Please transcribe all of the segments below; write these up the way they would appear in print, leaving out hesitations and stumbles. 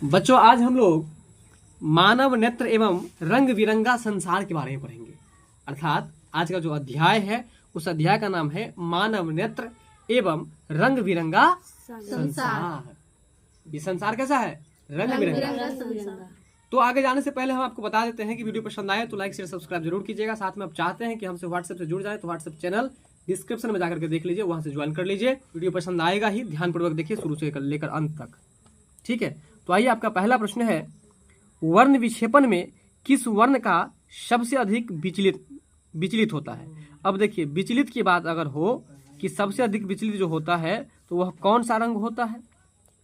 बच्चों आज हम लोग मानव नेत्र एवं रंग बिरंगा संसार के बारे में पढ़ेंगे। अर्थात आज का जो अध्याय है उस अध्याय का नाम है मानव नेत्र एवं रंग बिरंगा संसार। ये संसार कैसा है? रंग बिरंगा। तो आगे जाने से पहले हम आपको बता देते हैं कि वीडियो पसंद आए तो लाइक शेयर सब्सक्राइब जरूर कीजिएगा। साथ में आप चाहते हैं कि हमसे व्हाट्सएप से जुड़ जाए तो व्हाट्सएप चैनल डिस्क्रिप्शन में जाकर के देख लीजिए, वहां से ज्वाइन कर लीजिए। वीडियो पसंद आएगा ही, ध्यानपूर्वक देखिए शुरू से लेकर अंत तक, ठीक है। तो आइए, आपका पहला प्रश्न है, वर्ण विक्षेपण में किस वर्ण का सबसे अधिक विचलित होता है? अब देखिए, विचलित की बात अगर हो कि सबसे अधिक विचलित जो होता है तो वह कौन सा रंग होता है?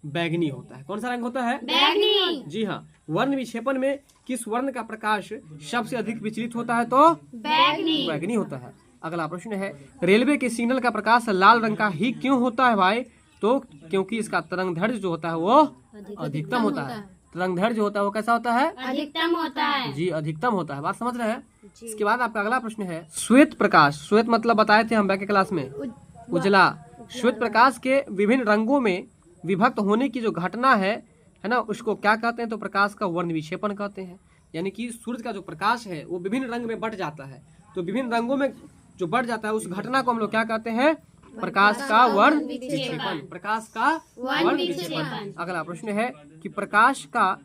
बैगनी होता है। कौन सा रंग होता है? बैगनी। जी हाँ, वर्ण विक्षेपण में किस वर्ण का प्रकाश सबसे अधिक विचलित होता है? तो बैगनी होता है। अगला प्रश्न है, रेलवे के सिग्नल का प्रकाश लाल रंग का ही क्यों होता है भाई? तो क्योंकि इसका तरंगदैर्घ्य जो होता है वो अधिकतम होता है। तरंगदैर्घ्य जो होता है वो कैसा होता है? अधिकतम होता है। जी, अधिकतम होता है। बात समझ रहे हैं? इसके बाद आपका अगला प्रश्न है, श्वेत प्रकाश, श्वेत मतलब बताए थे हम बैक क्लास में, उजला। श्वेत प्रकाश के विभिन्न रंगों में विभक्त होने की जो घटना है ना, उसको क्या कहते हैं? तो प्रकाश का वर्ण विक्षेपण कहते हैं। यानी कि सूर्य का जो प्रकाश है वो विभिन्न रंग में बट जाता है, तो विभिन्न रंगों में जो बढ़ जाता है उस घटना को हम लोग क्या कहते हैं? प्रकाश का वर्ण विक्षेपण। प्रकाश का वर्ण विक्षेपण। अगला प्रश्न है कि प्रकाश का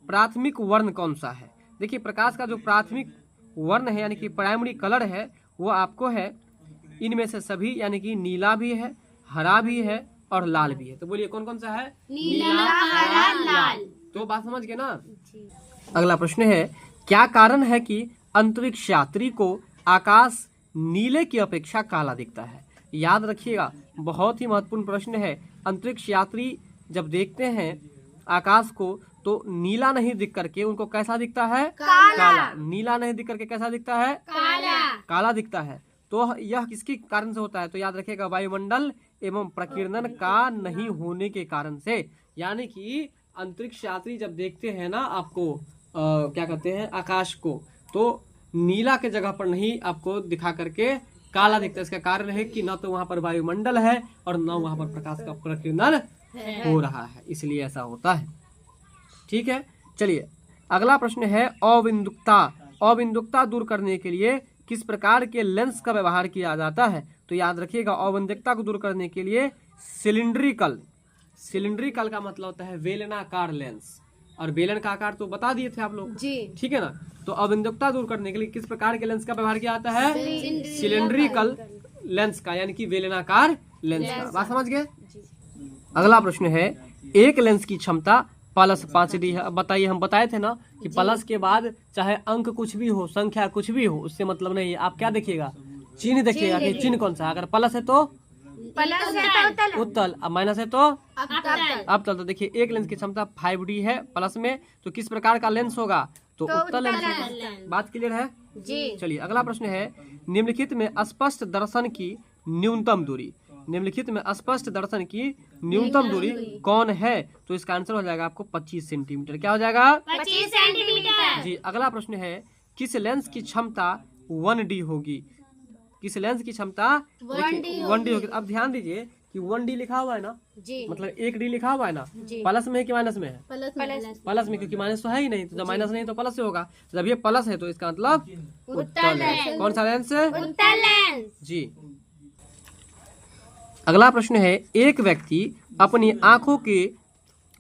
प्राथमिक वर्ण कौन सा है? देखिए, प्रकाश का जो प्राथमिक वर्ण है यानी कि प्राइमरी कलर है वो आपको है इनमें से सभी, यानी कि नीला भी है, हरा भी है और लाल भी है। तो बोलिए कौन कौन सा है? नीला, हरा, लाल। तो बात समझ गए ना? अगला प्रश्न है, क्या कारण है कि अंतरिक्ष यात्री को आकाश नीले की अपेक्षा काला दिखता है? याद रखिएगा, बहुत ही महत्वपूर्ण प्रश्न है। अंतरिक्ष यात्री जब देखते हैं आकाश को तो नीला नहीं दिख करके उनको कैसा दिखता है? काला। नीला नहीं दिख करके कैसा दिखता है? काला दिखता है। तो यह किसके कारण से होता है? तो याद रखिएगा, वायुमंडल एवं प्रकीर्णन का नहीं होने के कारण से। यानी कि अंतरिक्ष यात्री जब देखते हैं ना आपको क्या कहते हैं आकाश को, तो नीला के जगह पर नहीं आपको दिखा करके काला दिखता है। इसका कारण है कि न तो वहां पर वायुमंडल है और न वहां पर प्रकाश का प्रकीर्णन हो रहा है, इसलिए ऐसा होता है। ठीक है, चलिए अगला प्रश्न है, अविंदुकता। अविंदुकता दूर करने के लिए किस प्रकार के लेंस का व्यवहार किया जाता है? तो याद रखिएगा, अविंदुकता को दूर करने के लिए सिलिंड्रिकल का मतलब होता है बेलनाकार लेंस, और बेलन का आकार तो बता दिए थे आप लोग जी, ठीक है ना। तो अविंदुकता दूर करने के लिए किस प्रकार के लेंस का व्यवहार किया जाता है? सिलिंड्रिकल लेंस का, यानी कि बेलनाकार लेंस का। बात समझ गए? अगला प्रश्न है, एक लेंस की क्षमता +5D है। बताइए, हम बताए थे ना कि प्लस के बाद चाहे अंक कुछ भी हो, संख्या कुछ भी हो, उससे मतलब नहीं है। आप क्या देखिएगा? चिन्ह देखिएगा कि चिन्ह कौन सा। अगर प्लस है तो उत्तल, अब माइनस है तो अवतल। तो देखिए, एक लेंस की क्षमता 5D है प्लस में, तो किस प्रकार का लेंस होगा? तो उत्तल लेंस होगा। बात क्लियर है जी? चलिए अगला प्रश्न है, निम्नलिखित में स्पष्ट दर्शन की न्यूनतम दूरी। निम्नलिखित में स्पष्ट दर्शन की न्यूनतम दूरी कौन है? तो इसका आंसर हो जाएगा आपको 25 सेंटीमीटर। क्या हो जाएगा? 25 सेंटीमीटर। जी। अगला प्रश्न है, किस लेंस की क्षमता 1D होगी? किस लेंस की क्षमता 1D होगी? अब ध्यान दीजिए कि 1D लिखा हुआ है ना जी, मतलब 1D लिखा हुआ है ना, प्लस में है कि माइनस में है? प्लस में, क्योंकि माइनस तो है ही नहीं, तो जब माइनस नहीं तो प्लस से होगा। जब ये प्लस है तो इसका मतलब उत्तल लेंस। कौन सा लेंस? उत्तल लेंस जी। अगला प्रश्न है, एक व्यक्ति अपनी आंखों के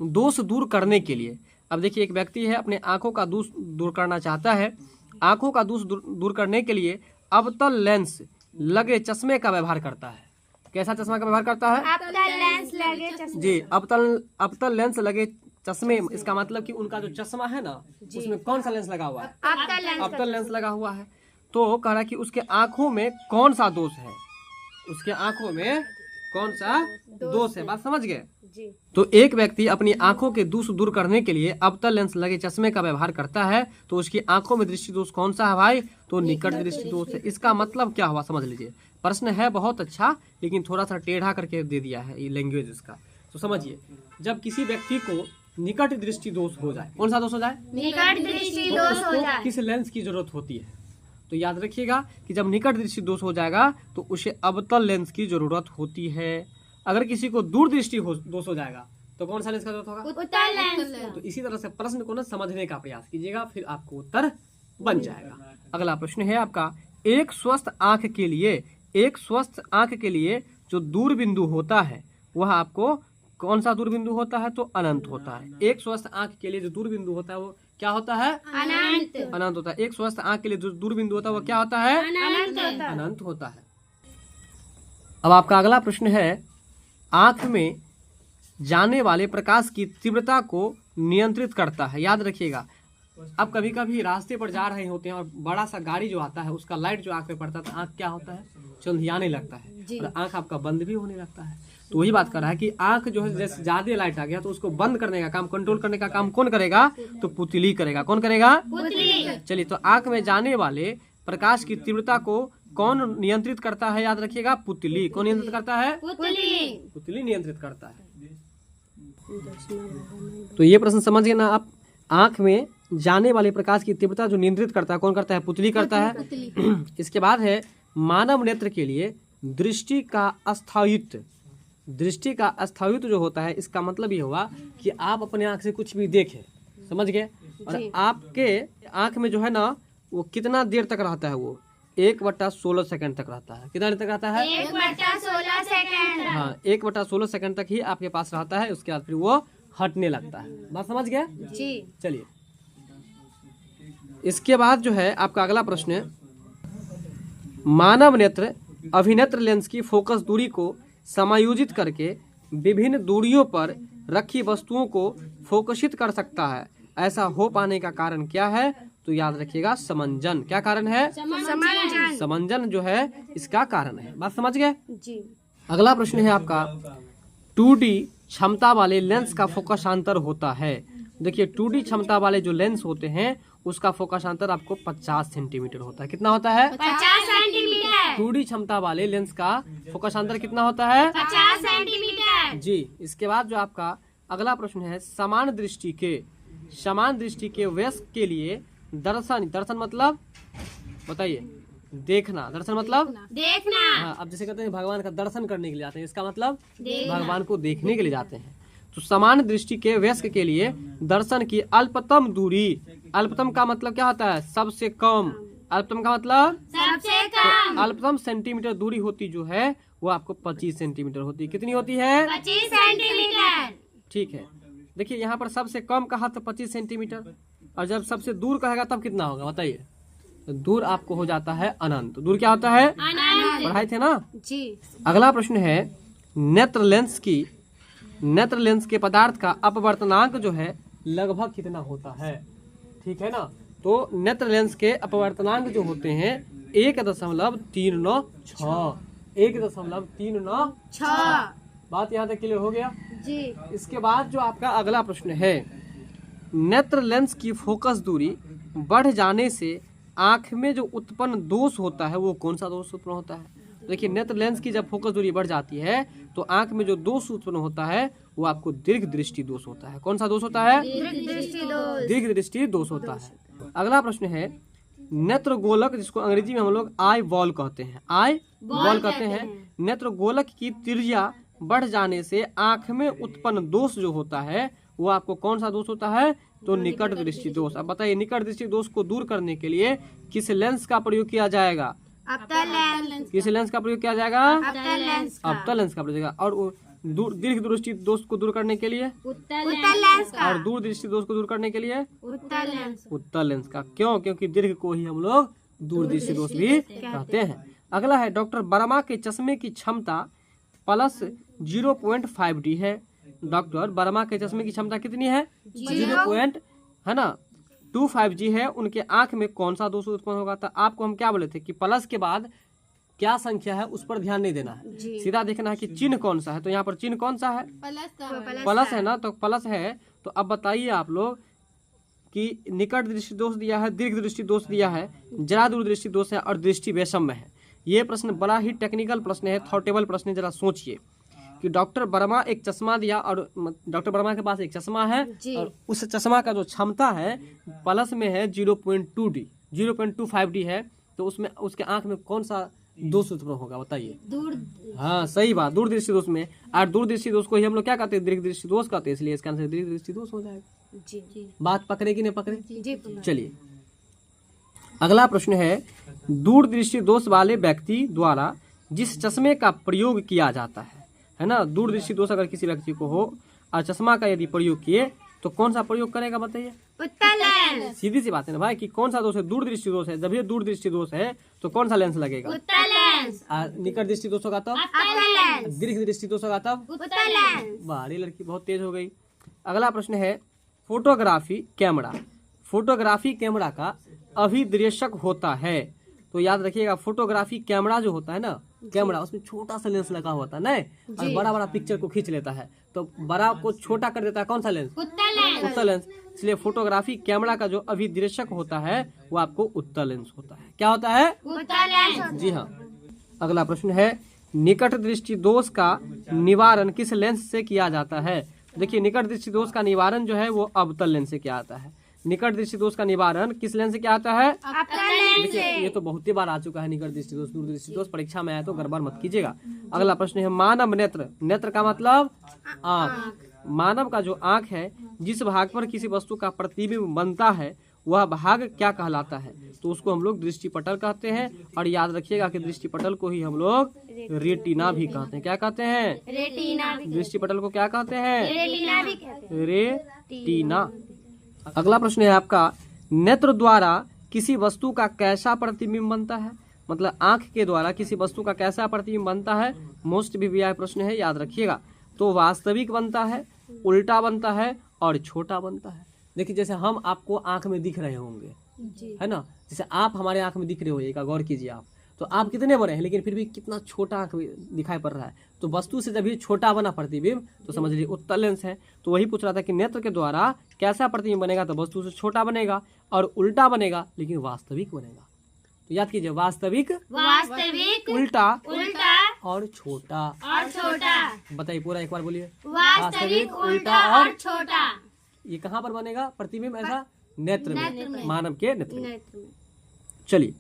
दोष दूर करने के लिए, अब देखिए एक व्यक्ति है अपने आंखों का दोष दूर करना चाहता है, आंखों का दोष दूर करने के लिए अवतल लेंस लगे चश्मे का व्यवहार करता है। कैसा चश्मा का व्यवहार करता है? अवतल लेंस लगे चश्मे। जी, अवतल लेंस लगे चश्मे। इसका मतलब कि उनका जो चश्मा है ना उसमें कौन सा लेंस लगा हुआ है? अवतल लेंस लगा हुआ है। तो कह रहा है कि उसके आंखों में कौन सा दोष है? उसके आंखों में कौन सा दोष है? बात समझ गए? तो एक व्यक्ति अपनी आंखों के दोष दूर करने के लिए अवतल लेंस लगे चश्मे का व्यवहार करता है, तो उसकी आंखों में दृष्टि दोष कौन सा है भाई? तो निकट दृष्टि दोष है। इसका मतलब क्या हुआ समझ लीजिए। प्रश्न है बहुत अच्छा, लेकिन थोड़ा सा टेढ़ा करके दे दिया है ये लैंग्वेज इसका। तो समझिए, जब किसी व्यक्ति को निकट दृष्टि दोष हो जाए, कौन सा दोष हो जाए? निकट दृष्टि दोष हो जाए, किस लेंस की जरूरत होती है? तो याद रखिएगा कि जब निकट दृष्टि दोष हो जाएगा तो उसे अवतल लेंस की जरूरत होती है। अगर किसी को दूर दृष्टि दोष हो जाएगा तो कौन सा लेंस का जरूरत होगा? उत्तल लेंस। तो इसी तरह से प्रश्न को ना समझने का प्रयास कीजिएगा, फिर आपको उत्तर बन जाएगा। अगला प्रश्न है आपका, एक स्वस्थ आंख के लिए जो दूर बिंदु होता है वह आपको कौन सा दूर बिंदु होता है? तो अनंत होता है। एक स्वस्थ आंख के लिए जो दूर बिंदु होता है वो क्या होता है? अनंत। अनंत होता है। एक स्वस्थ आंख के लिए जो दूर बिंदु होता है वो क्या होता है? अनंत होता है। अनंत होता है। अब आपका अगला प्रश्न है, आंख में जाने वाले प्रकाश की तीव्रता को नियंत्रित करता है। याद रखिएगा, अब कभी कभी रास्ते पर जा रहे होते हैं और बड़ा सा गाड़ी जो आता है उसका लाइट जो आंख पे पड़ता है तो आंख क्या होता है? चंधियाने लगता है और आंख आपका बंद भी होने लगता है। तो वही बात कर रहा है कि आंख जो है जैसे ज्यादा लाइट आ गया तो उसको बंद करने का काम, कंट्रोल करने का काम कौन करेगा? तो पुतली करेगा। कौन करेगा? पुतली। चलिए, तो आंख में जाने वाले प्रकाश की तीव्रता को कौन नियंत्रित करता है? याद रखिएगा, पुतली। कौन नियंत्रित करता है? पुतली। पुतली नियंत्रित करता है। तो ये प्रश्न समझ गए ना आप? आंख में जाने वाले प्रकाश की तीव्रता जो नियंत्रित करता है कौन करता है? पुतली करता है। इसके बाद है, मानव नेत्र के लिए दृष्टि का अस्थायित्व। दृष्टि का अस्थायित्व जो होता है इसका मतलब ये हुआ कि आप अपने आंख से कुछ भी देखें, समझ गए? और आपके आंख में जो है ना वो कितना देर तक रहता है? वो 1/16 सेकंड तक रहता है। कितना देर तक रहता है? 1/16 सेकंड। हाँ, 1/16 सेकंड तक ही आपके पास रहता है। उसके बाद फिर वो हटने लगता है। बात समझ गए? जी। चलिए, इसके बाद जो है आपका अगला प्रश्न, मानव नेत्र अभिनेत्र लेंस की फोकस दूरी को समायोजित करके विभिन्न दूरियों पर रखी वस्तुओं को फोकसित कर सकता है। ऐसा हो पाने का कारण क्या है? तो याद रखिएगा, समंजन। क्या कारण है? समंजन। समंजन जो है इसका कारण है। बात समझ गए? जी। अगला प्रश्न है आपका, 2D क्षमता वाले लेंस का फोकसांतर होता है। देखिए, 2D क्षमता वाले जो लेंस होते हैं उसका फोकसांतर आपको 50 सेंटीमीटर होता है। कितना होता है? 50 सेंटीमीटर। 2D क्षमता वाले लेंस का फोकसांतर कितना होता है? 50 सेंटीमीटर। जी। इसके बाद जो आपका अगला प्रश्न है, समान दृष्टि के वयस्क के लिए दर्शन मतलब बताइए? देखना। दर्शन मतलब देखना। हाँ, अब जैसे कहते हैं भगवान का दर्शन करने के लिए जाते हैं, इसका मतलब देखना। भगवान को देखने के लिए जाते हैं। तो समान दृष्टि के वयस्क के लिए दर्शन की अल्पतम दूरी, अल्पतम का मतलब क्या होता है? सबसे कम। अल्पतम का मतलब सबसे कम। अल्पतम सेंटीमीटर दूरी होती जो है वो आपको 25 सेंटीमीटर होती है। कितनी होती है? 25 सेंटीमीटर। ठीक है। देखिए, यहाँ पर सबसे कम कहा तो 25 सेंटीमीटर, और जब सबसे दूर कहेगा तब कितना होगा बताइए? तो दूर आपको हो जाता है अनंत। दूर क्या होता है? अनंत। पढ़ाए थे ना? जी। अगला प्रश्न है, नेत्र लेंस के पदार्थ का अपवर्तनांक जो है लगभग कितना होता है? ठीक है ना? तो नेत्र लेंस के अपवर्तनांक जो होते हैं 1.396। 1.396। बात यहाँ तक क्लियर हो गया? जी। इसके बाद जो आपका अगला प्रश्न है, नेत्र लेंस की फोकस दूरी बढ़ जाने से आंख में जो उत्पन्न दोष होता है वो कौन सा दोष उत्पन्न होता है? देखिए, नेत्र लेंस की जब फोकस दूरी बढ़ जाती है तो आंख में जो दोष उत्पन्न होता है वो आपको दीर्घ दृष्टि दोष होता है। कौन सा दोष होता है? दीर्घ दृष्टि दोष होता है। अगला प्रश्न है, नेत्र गोलक, जिसको अंग्रेजी में हम लोग आई बॉल कहते हैं, आई बॉल कहते हैं, नेत्र गोलक की त्रिज्या बढ़ जाने से आंख में उत्पन्न दोष जो होता है वो आपको कौन सा दोष होता है? तो निकट दृष्टि दोष। अब बताइए, निकट दृष्टि दोष को दूर करने के लिए किस लेंस का प्रयोग किया जाएगा? अवतल लेंस। किस लेंस का प्रयोग किया जाएगा? अवतल लेंस। अवतल लेंस का प्रयोग किया जाएगा। और दीर्घ दृष्टि दोष को दूर करने के लिए? उत्तल लेंस का। और दूर दृष्टि दोष को दूर करने के लिए? उत्तल लेंस। उत्तल लेंस का। क्यों? क्योंकि दीर्घ को ही हम लोग दूर दृष्टि दोष भी कहते हैं। अगला है, डॉक्टर वर्मा के चश्मे की क्षमता प्लस 0.5D है। डॉक्टर वर्मा के चश्मे की क्षमता कितनी है? 0.25G है। उनके आंख में कौन सा दोष उत्पन्न होगा? तो आपको हम क्या बोले थे कि प्लस के बाद क्या संख्या है उस पर ध्यान नहीं देना है, सीधा देखना है कि चिन्ह कौन सा है। तो यहाँ पर चिन्ह कौन सा है? प्लस है ना? तो प्लस है। तो अब बताइए आप लोग कि निकट दृष्टि दोष दिया है, दीर्घ दृष्टि दोष दिया है, जरा दूर दृष्टि दोष है और दृष्टि वैषम्य है। ये प्रश्न बड़ा ही टेक्निकल प्रश्न है, थॉटेबल प्रश्न है। जरा सोचिए कि डॉक्टर वर्मा एक चश्मा दिया और डॉक्टर वर्मा के पास एक चश्मा है और उस चश्मा का जो क्षमता है प्लस में है 0.2D, 0.25D है। तो उसमें उसके आंख में कौन सा दोष उत्पन्न होगा, बताइए। दूर हाँ सही बात, दूरदृष्टि दोष में। और दूरदृष्टि दोष को ही हम लोग क्या कहते हैं, दीर्घ दृष्टि दोष कहते हैं, इसलिए इसका आंसर दीर्घ दृष्टि दोष हो जाएगा। जी बात पकड़े कि नहीं पकड़े? जी चलिए अगला प्रश्न है, दूरदृष्टि दोष वाले व्यक्ति द्वारा जिस चश्मे का प्रयोग किया जाता है ना, दूरदृष्टि दोष अगर किसी व्यक्ति को हो और चश्मा का यदि प्रयोग किए तो कौन सा प्रयोग करेगा, बताइए। उत्तल लेंस। सीधी सी बात है ना भाई, कि कौन सा दोष है, दूरदृष्टि दोष है। जब ये दूरदृष्टि दोष है तो कौन सा लेंस लगेगा? उत्तल लेंस। निकट दृष्टि दोष होगा तब, अवतल लेंस। दीर्घ दृष्टि दोष होगा तब। उत्तल लेंस। बारी लड़की बहुत तेज हो गई। अगला प्रश्न है, फोटोग्राफी कैमरा, फोटोग्राफी कैमरा का अभिदृश्यक होता है। तो याद रखिएगा, फोटोग्राफी कैमरा जो होता है ना, कैमरा उसमें छोटा सा लेंस लगा होता है ना, और बड़ा बड़ा पिक्चर को खींच लेता है, तो बड़ा को छोटा कर देता है कौन सा लेंस? उत्तल लेंस। उत्तल लेंस। इसलिए फोटोग्राफी कैमरा का जो अभिदृश्यक होता है वो आपको उत्तल लेंस होता है। क्या होता है? उत्तल लेंस। जी हाँ। अगला प्रश्न है, निकट दृष्टि दोष का निवारण किस लेंस से किया जाता है? देखिए, निकट दृष्टि दोष का निवारण जो है वो अवतल लेंस से किया जाता है। निकट दृष्टि दोष का निवारण किस लेंस से क्या आता है? अवतल लेंस। देखिए ये तो बहुत ही बार आ चुका है, निकट दृष्टि दोष, दूर दृष्टि दोष, परीक्षा में आया तो गड़बड़ मत कीजिएगा। अगला प्रश्न है, मानव नेत्र, नेत्र का मतलब आँख। मानव का जो आँख है, जिस भाग पर किसी वस्तु का प्रतिबिंब बनता है वह भाग क्या कहलाता है? तो उसको हम लोग दृष्टि पटल कहते हैं। और याद रखिएगा कि दृष्टि पटल को ही हम लोग रेटिना भी कहते हैं। क्या कहते हैं? रेटिना। दृष्टि पटल को क्या कहते हैं? रेटिना भी कहते हैं। रेटिना। अगला प्रश्न है आपका, नेत्र द्वारा किसी वस्तु का कैसा प्रतिबिंब बनता है? मतलब आंख के द्वारा किसी वस्तु का कैसा प्रतिबिंब बनता है? मोस्ट वीवीआई प्रश्न है, याद रखिएगा। तो वास्तविक बनता है, उल्टा बनता है और छोटा बनता है। देखिए, जैसे हम आपको आंख में दिख रहे होंगे, है ना, जैसे आप हमारे आंख में दिख रहे होइएगा, गौर कीजिए आप, तो आप कितने बड़े हैं लेकिन फिर भी कितना छोटा आंख दिखाई पड़ रहा है। तो वस्तु से जब ये छोटा बना प्रतिबिंब तो समझ लीजिए उत्तल लेंस है। तो वही पूछ रहा था कि नेत्र के द्वारा कैसा प्रतिबिंब बनेगा? तो वस्तु से छोटा बनेगा और उल्टा बनेगा लेकिन वास्तविक बनेगा। तो याद कीजिए, वास्तविक, वास्तविक, उल्टा उल्टा और छोटा। और छोटा। बताइए पूरा एक बार बोलिए। वास्तविक, उल्टा और छोटा। ये कहाँ पर बनेगा प्रतिबिंब? ऐसा नेत्र नेत्र में, में। मानव के नेत्र में। नेत्र में। चलिए,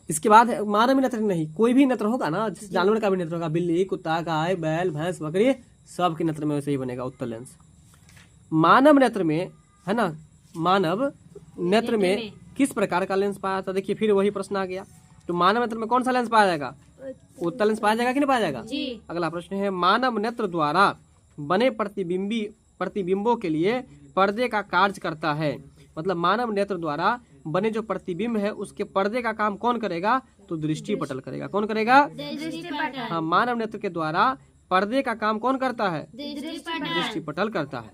इसके बाद मानव नेत्र नहीं, कोई भी नेत्र होगा ना, जानवर का भी नेत्र होगा, बिल्ली, कुत्ता, गाय, बैल, भैंस, बकरी, सब के नेत्र में वैसे ही बनेगा उत्तल लेंस। मानव नेत्र में, है ना, मानव नेत्र में किस प्रकार का लेंस पाया जाता? देखिए फिर वही प्रश्न आ गया। तो मानव नेत्र में कौन सा लेंस पाया जाएगा? उत्तल लेंस पाया जाएगा कि नहीं पाया जाएगा? जी। अगला प्रश्न है, मानव नेत्र द्वारा बने प्रतिबिंबों के लिए पर्दे का कार्य करता है। मतलब मानव नेत्र द्वारा बने जो प्रतिबिंब है उसके पर्दे का काम कौन करेगा? तो दृष्टि पटल करेगा। कौन करेगा? दृष्टि पटल। हाँ, मानव नेत्र के द्वारा पर्दे का काम कौन करता है? दृष्टि पटल। दृष्टि पटल करता है।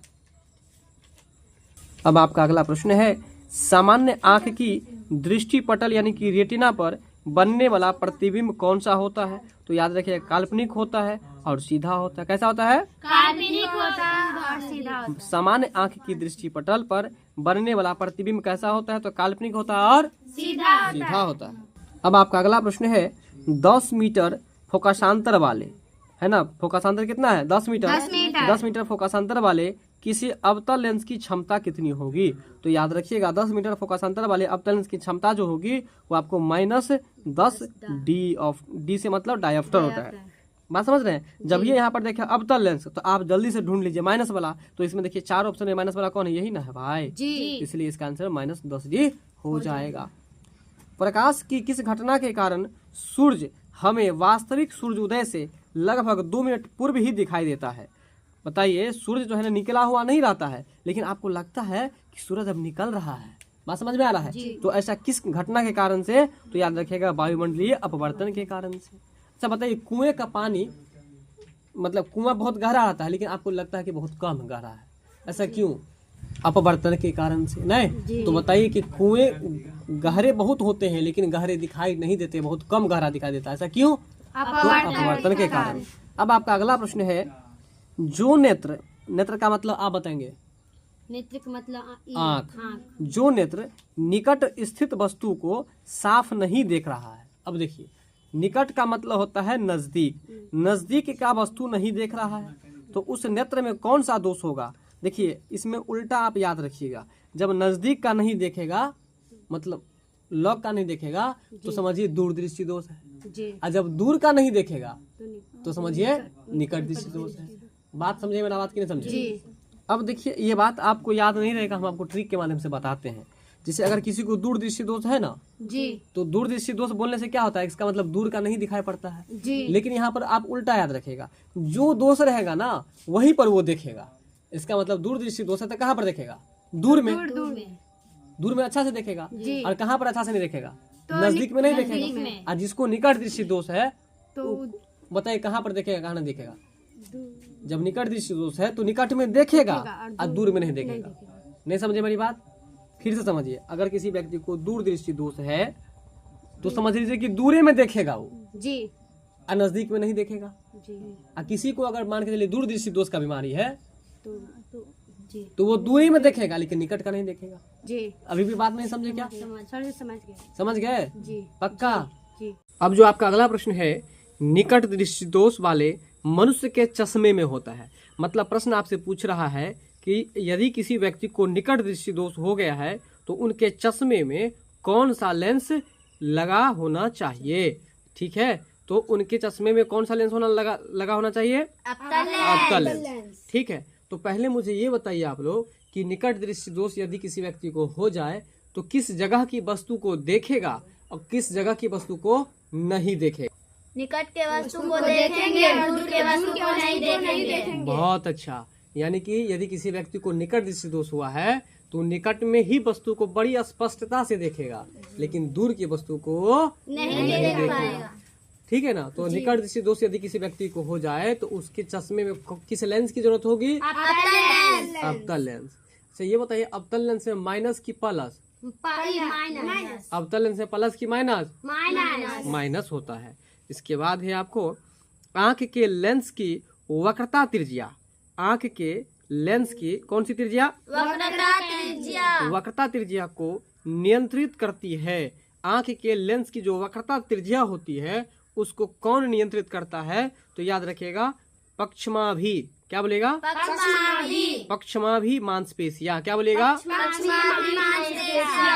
अब आपका अगला प्रश्न है, सामान्य आंख की दृष्टि पटल यानी कि रेटिना पर बनने वाला प्रतिबिंब कौन सा होता है? तो याद रखिए, काल्पनिक होता है और सीधा होता है। कैसा होता है? काल्पनिक होता है और सीधा होता है। सामान्य आंख की दृष्टि पटल पर बनने वाला प्रतिबिंब कैसा होता है? तो काल्पनिक होता है और सीधा होता है। अब आपका अगला प्रश्न है, 10 मीटर फोकसांतर वाले, है ना, फोकसांतर कितना है? 10 मीटर। 10 मीटर फोकसांतर वाले किसी अवतल लेंस की क्षमता कितनी होगी? तो याद रखिएगा, 10 मीटर फोकसांतर वाले अवतल लेंस की क्षमता जो होगी वो आपको -10 डी ऑफ, डी से मतलब डायोप्टर होता है। बात समझ रहे हैं? जब ये यहाँ पर देखे अवतल लेंस तो आप जल्दी से ढूंढ लीजिए माइनस वाला। तो इसमें देखिए 4 ऑप्शन है, माइनस वाला कौन है? यही ना है भाई जी। इसलिए इसका आंसर -10 डी हो जाएगा। प्रकाश की किस घटना के कारण सूर्य हमें वास्तविक सूर्य उदय से लगभग 2 मिनट पूर्व ही दिखाई देता है? बताइए, सूर्य जो है ना निकला हुआ नहीं रहता है लेकिन आपको लगता है कि सूरज अब निकल रहा है। बात समझ में आ रहा है? तो ऐसा किस घटना के कारण से? तो याद रखिएगा, वायुमंडलीय अपवर्तन के कारण से। अच्छा बताइए, कुएं का पानी, मतलब कुआं बहुत गहरा रहता है लेकिन आपको लगता है कि बहुत कम गहरा है, ऐसा क्यों? अपवर्तन के कारण से। नहीं तो बताइए कि कुएं गहरे बहुत होते हैं लेकिन गहरे दिखाई नहीं देते, बहुत कम गहरा दिखाई देता है, ऐसा क्यों? तो अपवर्तन के कारण। अब आपका अगला प्रश्न है, जो नेत्र, नेत्र का मतलब आप बताएंगे? नेत्र का मतलब आँख। जो नेत्र निकट स्थित वस्तु को साफ नहीं देख रहा है। अब देखिए, निकट का मतलब होता है नजदीक, नजदीक का वस्तु नहीं देख रहा है तो उस नेत्र में कौन सा दोष होगा? देखिए इसमें उल्टा आप याद रखिएगा, जब नजदीक का नहीं देखेगा मतलब लॉग का नहीं देखेगा तो समझिए दूरदृष्टि दोष है, जी और जब दूर का नहीं देखेगा तो नहीं। तो समझिए निकट दृष्टि दोष है। बात समझे मेरा बात की नहीं समझे? जी अब देखिए ये बात आपको याद नहीं रहेगा, हम आपको ट्रिक के माध्यम से बताते हैं। जैसे अगर किसी को दूरदृष्टि दोष है ना, जी तो दूरदृष्टि दोष बोलने से क्या होता है, इसका मतलब दूर का नहीं दिखाई पड़ता है। जी लेकिन यहाँ पर आप उल्टा याद रखेगा, जो दोष रहेगा ना वहीं पर वो देखेगा। इसका मतलब दूरदृष्टि दोष है तो कहाँ पर देखेगा, दूर में, दूर में दूर में अच्छा से देखेगा। जी। और कहाँ पर अच्छा से नहीं देखेगा, तो नजदीक में नहीं नजदीक देखेगा। में। और जिसको निकट दृष्टि दोष है तो बताइए कहाँ पर देखेगा, कहाँ नहीं देखेगा। दूर जब निकट दृष्टि दोष है तो निकट में देखेगा देखेगा और दूर में नहीं देखेगा। नहीं समझे मेरी बात? फिर से समझिए, अगर किसी व्यक्ति को दूरदृष्टि दोष है तो समझ लीजिए कि दूरे में देखेगा वो, जी और नजदीक में नहीं देखेगा। जी और किसी को अगर मान के चलिए दूरदृष्टि दोष का बीमारी है तो जी तो वो दूरी में देखेगा लेकिन निकट का नहीं देखेगा। जी अभी भी बात नहीं समझे क्या? समझ गए समझ गए? जी पक्का? जी अब जो आपका अगला प्रश्न है, निकट दृष्टि दोष वाले मनुष्य के चश्मे में होता है। मतलब प्रश्न आपसे पूछ रहा है कि यदि किसी व्यक्ति को निकट दृष्टि दोष हो गया है तो उनके चश्मे में कौन सा लेंस लगा होना चाहिए। ठीक है, तो उनके चश्मे में कौन सा लेंस लगा होना चाहिए, अवतल लेंस। ठीक है, तो पहले मुझे ये बताइए आप लोग कि निकट दृष्टि दोष यदि किसी व्यक्ति को हो जाए तो किस जगह की वस्तु को देखेगा और किस जगह की वस्तु को नहीं देखेगा। निकट के वस्तु को देखेंगे, दूर के वस्तु को नहीं देखेंगे। बहुत अच्छा, यानी कि यदि किसी व्यक्ति को निकट दृष्टि दोष हुआ है तो निकट में ही वस्तु को बड़ी स्पष्टता से देखेगा लेकिन दूर की वस्तु को नहीं देख पाएगा। ठीक है ना। तो निकट दृष्टि दोष यदि किसी व्यक्ति को हो जाए तो उसके चश्मे में किस लेंस की जरूरत होगी, अवतल लेंस। अच्छा ये बताइए, अवतल लेंस में माइनस की प्लस, माइनस अवतल लेंस में प्लस की माइनस, माइनस माइनस होता है। इसके बाद है आपको आंख के लेंस की वक्रता त्रिज्या। आंख के लेंस की कौन सी त्रिज्या, वक्रता त्रिज्या। वक्रता त्रिज्या को नियंत्रित करती है। आंख के लेंस की जो वक्रता त्रिज्या होती है उसको कौन नियंत्रित करता है, तो याद रखिएगा पक्षमाभि। क्या बोलेगा, पक्षमाभि मांसपेशिया। क्या बोलेगा,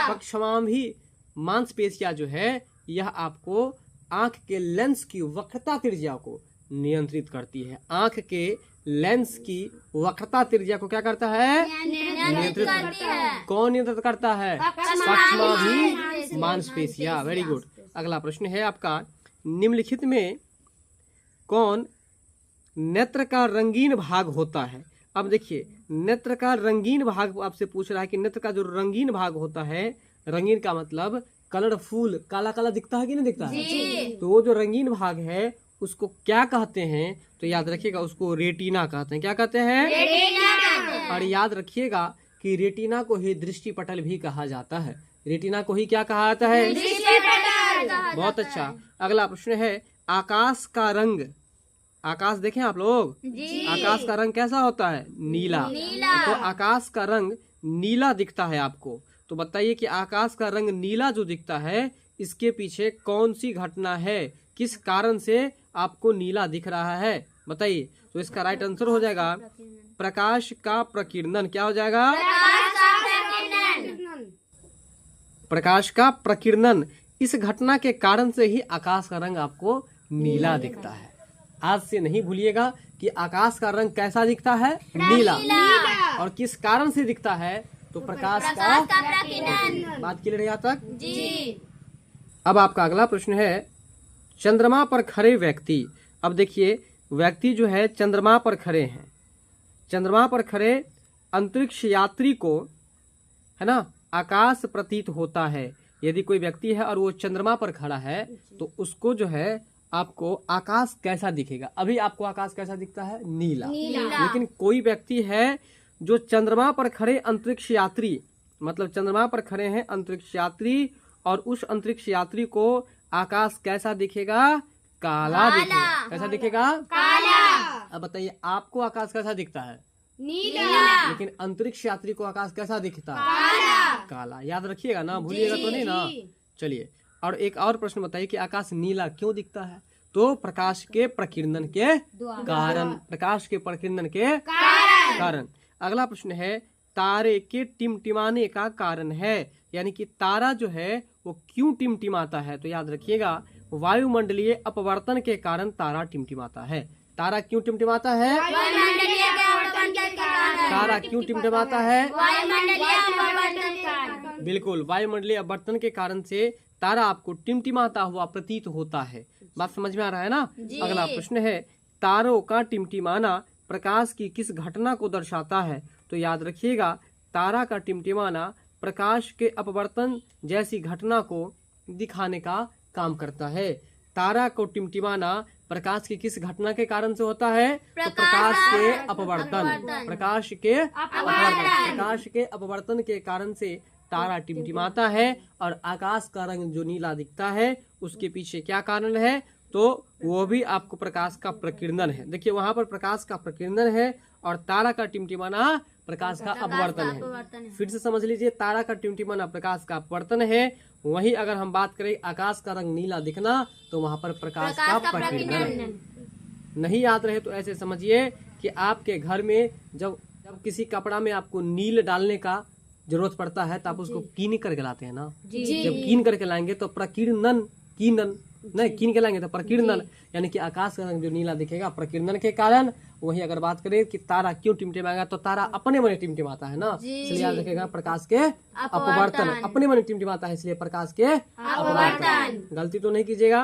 पक्षमाभि मांसपेशिया जो है यह आपको आंख के लेंस की वक्रता त्रिज्या को नियंत्रित करती है। आंख के लेंस की वक्रता त्रिज्या को क्या करता है, नियंत्रित करता है। कौन नियंत्रित करता है, पक्षमाभि मांसपेशिया। Very good. अगला प्रश्न है आपका, निम्नलिखित में कौन नेत्र का रंगीन भाग होता है। अब देखिए, नेत्र का रंगीन भाग आपसे पूछ रहा है कि नेत्र का जो रंगीन भाग होता है, रंगीन का मतलब कलरफुल, काला काला दिखता है कि नहीं दिखता है, तो वो जो रंगीन भाग है उसको क्या कहते हैं, तो याद रखिएगा उसको रेटिना कहते हैं। क्या कहते हैं, और याद रखिएगा कि रेटिना को ही दृष्टि पटल भी कहा जाता है। रेटिना को ही क्या कहा जाता है, बहुत अच्छा। अगला प्रश्न है, आकाश का रंग। आकाश देखें आप लोग, आकाश का रंग कैसा होता है, नीला। तो आकाश का रंग नीला दिखता है आपको, तो बताइए कि आकाश का रंग नीला जो दिखता है इसके पीछे कौन सी घटना है, किस कारण से आपको नीला दिख रहा है, बताइए। तो इसका राइट आंसर हो जाएगा प्रकाश का प्रकीर्णन। क्या हो जाएगा, प्रकाश का प्रकीर्णन। इस घटना के कारण से ही आकाश का रंग आपको नीला दिखता है। आज से नहीं भूलिएगा कि आकाश का रंग कैसा दिखता है, नीला। और किस कारण से दिखता है, तो प्रकाश का प्रकीर्णन। बात क्लियर है यहाँ तक जी। अब आपका अगला प्रश्न है, चंद्रमा पर खड़े व्यक्ति। अब देखिए, व्यक्ति जो है चंद्रमा पर खड़े हैं। चंद्रमा पर खड़े अंतरिक्ष यात्री को, है ना, आकाश प्रतीत होता है। यदि कोई व्यक्ति है और वो चंद्रमा पर खड़ा है तो उसको जो है आपको आकाश कैसा दिखेगा। अभी आपको आकाश कैसा दिखता है, नीला। लेकिन कोई व्यक्ति है जो चंद्रमा पर खड़े अंतरिक्ष यात्री, मतलब चंद्रमा पर खड़े हैं अंतरिक्ष यात्री, और उस अंतरिक्ष यात्री को आकाश कैसा दिखेगा, काला दिखेगा। कैसा दिखेगा, अब बताइए आपको आकाश कैसा दिखता है, नीला। लेकिन अंतरिक्ष यात्री को आकाश कैसा दिखता है, काला। याद रखिएगा ना, भूलिएगा तो नहीं ना। चलिए, और एक और प्रश्न बताइए कि आकाश नीला क्यों दिखता है, तो प्रकाश के प्रकीर्णन के कारण, प्रकाश के प्रकीर्णन के कारण। अगला प्रश्न है, तारे के टिमटिमाने का कारण है। यानी कि तारा जो है वो क्यों टिमटिमाता है? तो याद रखिएगा, वायुमंडलीय अपवर्तन के कारण तारा टिमटिमाता है। तारा क्यों टिमटिमाता है? वायुमंडलीय अपवर्तन के कारण। तारा क्यों टिमटिमाता है? वायुमंडलीय अपवर्तन के कारण। बिल्कुल, वायुमंडलीय अपवर्तन के कारण से तारा आपको टिमटिमाता हुआ प्रतीत होता है। बात समझ में आ रहा है ना? अगला प्रश्न है, तारों का टिमटिमाना प्रकाश की किस घटना को दर्शाता है? तो याद रखिएगा, तारा का टिमटिमाना प्रकाश के अपवर्तन जैसी घटना को दिखाने का काम करता है। तारा को टिमटिमाना प्रकाश की किस घटना के कारण से होता है? तो प्रकाश के अपवर्तन। प्रकाश के अपवर्तन। प्रकाश के अपवर्तन के कारण से तारा टिमटिमाता है। और आकाश का रंग जो नीला दिखता है, उसके पीछे क्या कारण है? तो वो भी आपको प्रकाश का प्रकीर्णन है। देखिए, वहां पर प्रकाश का प्रकीर्णन है और तारा का टिमटिमाना प्रकाश का अपवर्तन है। फिर से समझ लीजिए, तारा का टिमटिमाना प्रकाश का अपवर्तन है। वहीं अगर हम बात करें आकाश का रंग नीला दिखना, तो वहां पर प्रकाश का प्रकीर्णन है। नहीं याद रहे तो ऐसे समझिए कि आपके घर में जब किसी कपड़ा में आपको नील डालने का जरूरत पड़ता है, तो आप उसको कीन करके लाते हैं ना। जब कीन करके लाएंगे तो प्रकीर्णन, कीन के लाएंगे तो प्रकीर्णन, यानी कि आकाश का रंग जो नीला दिखेगा प्रकीर्णन के कारण। वही अगर बात करें कि तारा क्यों टिमटिमाएगा, तो तारा अपने मन टिमटिमाता है ना, इसलिए याद रखेगा प्रकाश के अपवर्तन। अपने मन टिमटिमाता है, इसलिए प्रकाश के अपवर्तन। गलती तो नहीं कीजिएगा।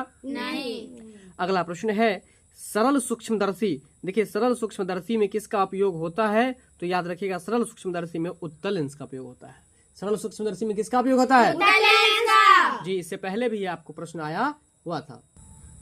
अगला प्रश्न है, सरल सूक्ष्मदर्शी। देखिए, सरल सूक्ष्मदर्शी में किसका उपयोग होता है? तो याद रखिएगा, सरल सूक्ष्मदर्शी में उत्तल लेंस का उपयोग होता है। सरल सूक्ष्मदर्शी में किसका उपयोग होता है? जी, इससे पहले भी आपको प्रश्न आया हुआ था।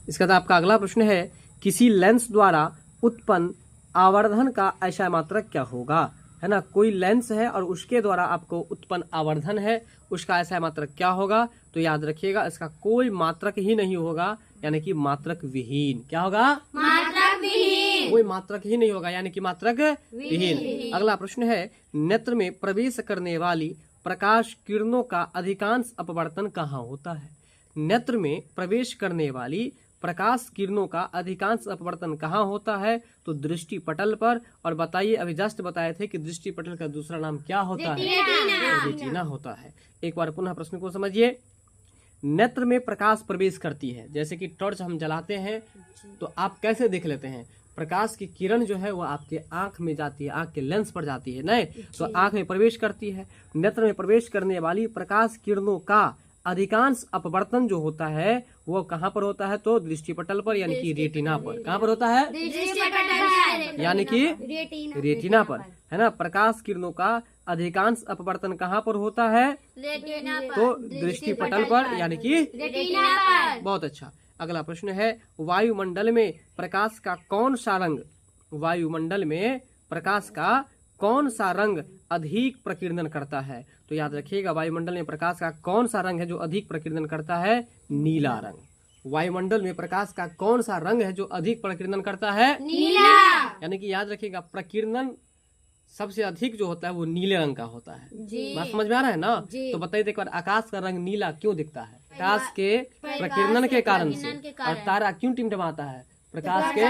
इसका आपका अगला प्रश्न है, किसी लेंस द्वारा उत्पन्न आवर्धन का ऐसा मात्रक क्या होगा? है ना, कोई लेंस है और उसके द्वारा आपको उत्पन्न आवर्धन है, उसका ऐसा मात्रक क्या होगा? तो याद रखिएगा, इसका कोई मात्रक ही नहीं होगा, यानी कि मात्रक विहीन। क्या होगा? मात्रक विहीन। कोई मात्रक ही नहीं होगा, यानी कि मात्रक विहीन। अगला प्रश्न है, नेत्र में प्रवेश करने वाली प्रकाश किरणों का अधिकांश अपवर्तन कहाँ होता है? नेत्र में प्रवेश करने वाली प्रकाश किरणों का अधिकांश अपवर्तन कहाँ होता है? तो दृष्टि पटल पर। और बताइए, अभी जस्ट बताए थे कि दृष्टि पटल का दूसरा नाम क्या होता है? रेटिना होता है। एक बार पुनः प्रश्न को समझिए। नेत्र में प्रकाश प्रवेश करती है, जैसे कि टॉर्च हम जलाते हैं तो आप कैसे देख लेते हैं? प्रकाश की किरण जो है वो आपके आंख में जाती है, आंख के लेंस पर जाती है, नहीं तो आंख में प्रवेश करती है। नेत्र में प्रवेश करने वाली प्रकाश किरणों का अधिकांश अपवर्तन जो होता है वो कहाँ पर होता है? तो दृष्टिपटल पर, यानी कि रेटिना पर। कहाँ पर होता है? यानी कि रेटिना पर, है ना। प्रकाश किरणों का अधिकांश अपवर्तन कहाँ पर होता है? तो दृष्टिपटल पर, यानी कि रेटिना पर। बहुत अच्छा। अगला प्रश्न है, वायुमंडल में प्रकाश का कौन सा रंग, वायुमंडल में प्रकाश का कौन सा रंग अधिक प्रकीर्णन करता है? तो याद रखिएगा, वायुमंडल में प्रकाश का कौन सा रंग है जो अधिक प्रकीर्णन करता है? नीला रंग। वायुमंडल में प्रकाश का कौन सा रंग है जो अधिक प्रकीर्णन करता है? नीला। यानी कि याद रखिएगा, प्रकीर्णन सबसे अधिक जो होता है वो नीले रंग का होता है। बात समझ में आ रहा है ना? तो बताइए एक बार, आकाश का रंग नीला क्यों दिखता है? प्रकाश के प्रकीर्णन के कारण से। और तारा क्यों टिमटिमाता है? प्रकाश के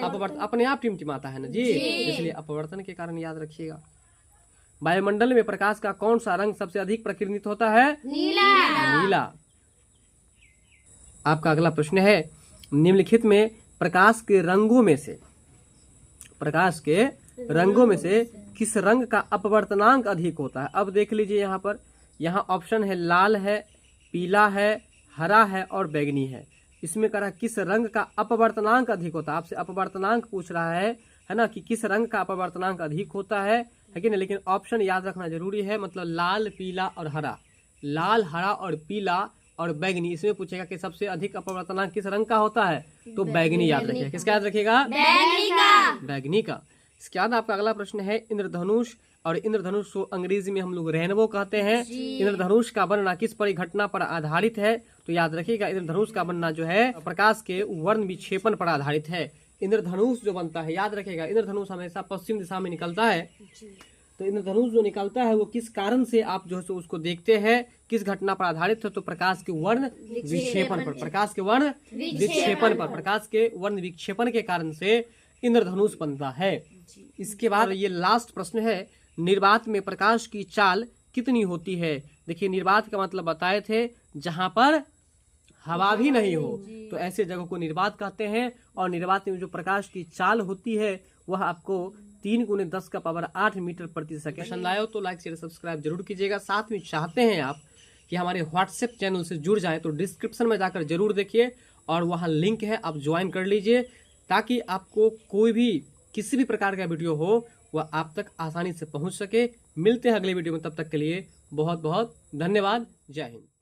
अपवर्तन, अपने आप टिमटिमाता है ना जी, इसलिए अपवर्तन के कारण। याद रखिएगा, वायुमंडल में प्रकाश का कौन सा रंग सबसे अधिक प्रकीर्णित होता है? नीला। आपका अगला प्रश्न है, निम्नलिखित में प्रकाश के रंगों में से किस रंग का अपवर्तनांक अधिक होता है? अब देख लीजिए, यहाँ पर ऑप्शन है लाल है, पीला है, हरा है और बैगनी है। इसमें कह रहा है किस रंग का अपवर्तनांक अधिक होता है। आपसे अपवर्तनांक पूछ रहा है ना, कि किस रंग का अपवर्तनांक अधिक होता है कि नहीं। लेकिन ऑप्शन याद रखना जरूरी है, मतलब लाल, पीला और हरा। लाल, हरा और पीला और बैगनी, इसमें पूछेगा कि सबसे अधिक अपवर्तनांक किस रंग का होता है? तो बैगनी याद रखिएगा। किसका याद रखिएगा? बैगनी का। इसके बाद आपका अगला प्रश्न है, इंद्रधनुष। और इंद्रधनुष को अंग्रेजी में हम लोग रेनबो कहते हैं। इंद्रधनुष का बनना किस परिघटना पर आधारित है? तो याद रखिएगा, इंद्रधनुष का बनना जो है प्रकाश के वर्ण विक्षेपण पर आधारित है। इंद्रधनुष जो बनता है, याद रखिएगा, इंद्रधनुष हमेशा पश्चिम दिशा में निकलता है। तो इंद्रधनुष जो निकलता है वो किस कारण से आप जो है उसको देखते हैं, किस घटना पर आधारित है? तो प्रकाश के वर्ण विक्षेपण पर। प्रकाश के वर्ण विक्षेपण पर, प्रकाश के वर्ण विक्षेपण के कारण से इंद्रधनुष बनता है। इसके बाद ये लास्ट प्रश्न है, निर्वात में प्रकाश की चाल कितनी होती है? देखिए निर्वात का मतलब बताए थे जहां पर हवा भी नहीं हो, तो ऐसे जगह को निर्वात कहते हैं। और निर्वात में जो प्रकाश की चाल होती है वह आपको 3×10⁸ मीटर प्रति सेकंड। पसंद आए हो तो लाइक शेयर सब्सक्राइब जरूर कीजिएगा। साथ में चाहते हैं आप कि हमारे व्हाट्सएप चैनल से जुड़ जाएं तो डिस्क्रिप्शन में जाकर जरूर देखिए और वहाँ लिंक है, आप ज्वाइन कर लीजिए ताकि आपको कोई भी किसी भी प्रकार का वीडियो हो वह आप तक आसानी से पहुँच सके। मिलते हैं अगले वीडियो में, तब तक के लिए बहुत बहुत धन्यवाद। जय हिंद।